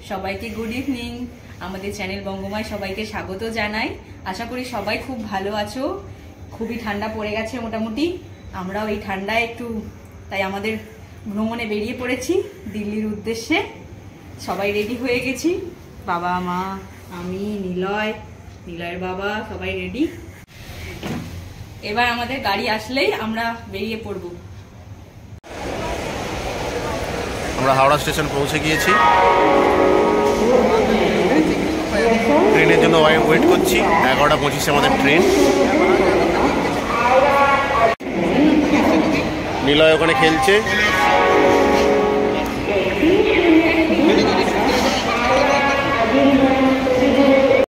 সবাইকে good evening. আমাদের channel বঙ্গমায় সবাইকে স্বাগত জানাই। আশা করি সবাই খুব ভালো আছো। খুবই ঠান্ডা পড়ে গেছে মোটামুটি, আমরাও এই ঠান্ডায় একটু তাই আমাদের ভ্রমণে বেরিয়ে পড়েছি দিল্লির উদ্দেশ্যে। সবাই রেডি হয়ে গেছি, বাবা মা আমি নিলয়ের বাবা সবাই রেডি। এবার আমাদের গাড়ি আসলেই আমরা বেরিয়ে পড়ব। আমরা হাওড়া স্টেশন পৌঁছে গিয়েছি, ট্রেনের জন্য ওয়েট করছি। 11:25 আমাদের ট্রেন। নিলয় ওখানে খেলছে।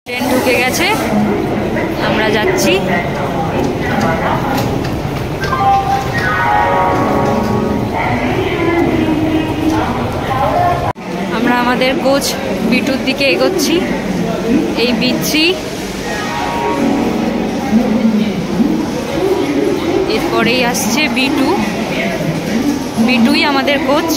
ট্রেন ঢুকে গেছে, আমরা যাচ্ছি। আমরা আমাদের কোচ বিটুর দিকে এগোচ্ছি। এই বিচ্ছি, এরপরেই আসছে বিটুই আমাদের কোচ।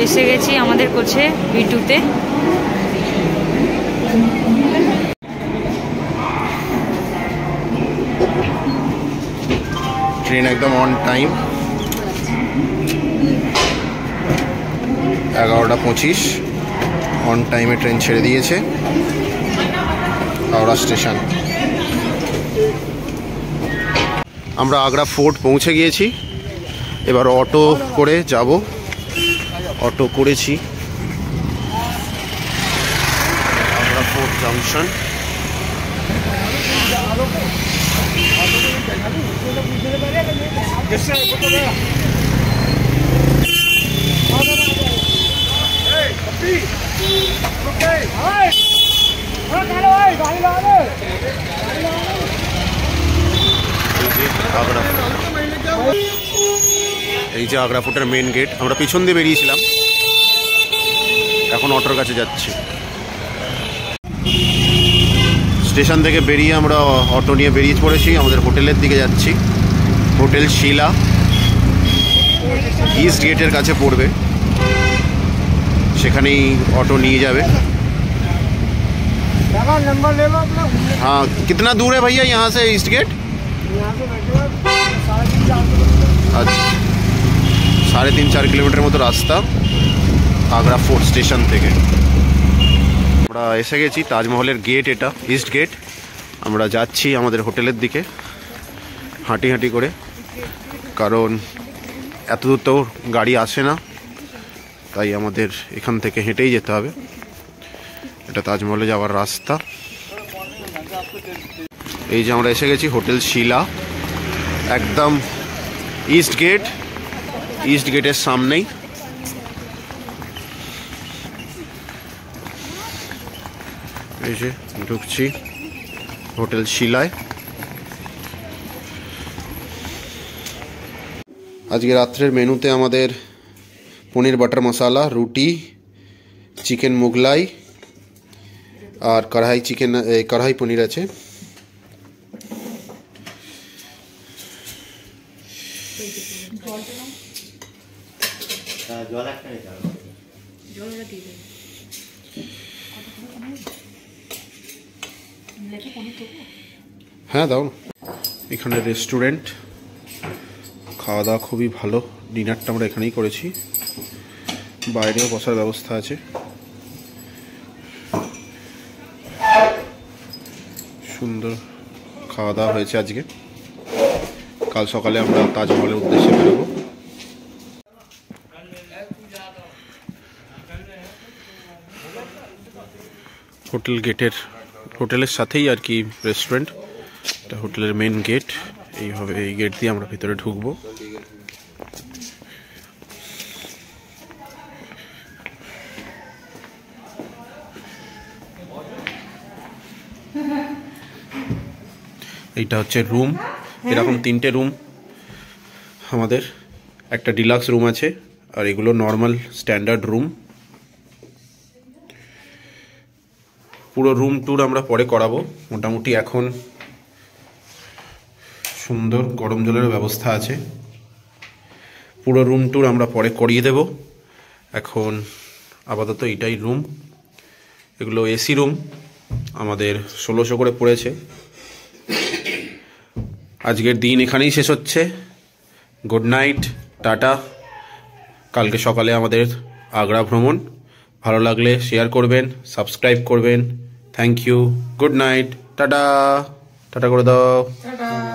এসে গেছি আমাদের কোচে বিটুতে। ট্রেন একদম অন টাইম, 11:25 অন টাইমে ট্রেন ছেড়ে দিয়েছে হাওড়া স্টেশন। আমরা আগ্রা ফোর্ট পৌঁছে গিয়েছি। এবার অটো করে যাব, অটো করেছি আগ্রা ফোর্ট জাংশন। এই যে আগ্রা ফোর্টের মেন গেট। আমরা পিছন দিয়ে বেরিয়েছিলাম, এখন অটোর কাছে যাচ্ছি। স্টেশন থেকে বেরিয়ে আমরা অটো নিয়ে বেরিয়ে পড়েছি, আমাদের হোটেলের দিকে যাচ্ছি। হোটেল শিলা ইস্ট গেটের কাছে পড়বে, সেখানেই অটো নিয়ে যাবে। हाँ, कितना दूर है भैया यहाँ से ईस्ट गेट? अच्छा, 3.5-4 কিলোমিটার মতো রাস্তা আগ্রা ফোর্ট স্টেশন থেকে। আমরা এসে গেছি তাজমহলের গেট, এটা ইস্ট গেট। আমরা যাচ্ছি আমাদের হোটেলের দিকে হাঁটি করে, কারণ এত দূর তো গাড়ি আসে না, তাই আমাদের এখান থেকে হেঁটেই যেতে হবে। এটা তাজমহলে যাওয়ার রাস্তা। এই যে আমরা এসে গেছি হোটেল শিলা, একদম ইস্ট গেটের সামনেই। এই যে ঢুকছি হোটেল শিলায়। আজকে রাত্রের মেনুতে আমাদের পনির বাটার মশালা, রুটি, চিকেন মুগলাই আর কড়াই পনির আছে। হ্যাঁ দাও। এখানে রেস্টুরেন্ট, খাওয়া দাওয়া খুবই ভালো। ডিনারটা আমরা এখানেই করেছি, বাইরেও বসার ব্যবস্থা আছে। সুন্দর খাওয়া দাওয়া হয়েছে আজকে। কাল সকালে আমরা তাজমহলের উদ্দেশ্যে বেরোবো। হোটেলের সাথেই আর কি রেস্টুরেন্ট। এটা হোটেলের মেন গেট। এইভাবে এই গেট দিয়ে আমরা ভিতরে ঢুকবো। এইটা হচ্ছে রুম। এরকম 3টে রুম আমাদের, একটা ডিলাক্স রুম আছে, আর এগুলো নর্মাল স্ট্যান্ডার্ড রুম। পুরো রুম ট্যুর আমরা পরে করাবো। মোটামুটি এখন সুন্দর গরম জলের ব্যবস্থা আছে। পুরো রুম ট্যুর আমরা পরে করিয়ে দেব। এখন আপাতত এটাই রুম, এগুলো এসি রুম, আমাদের 1600 করে পড়েছে। আজকের দিন এখানেই শেষ হচ্ছে। Good night, tata. কালকে সকালে আমাদের আগ্রা ভ্রমণ। ভালো লাগলে শেয়ার করবেন, সাবস্ক্রাইব করবেন। Thank you, good night, tata. Tata করে দাও।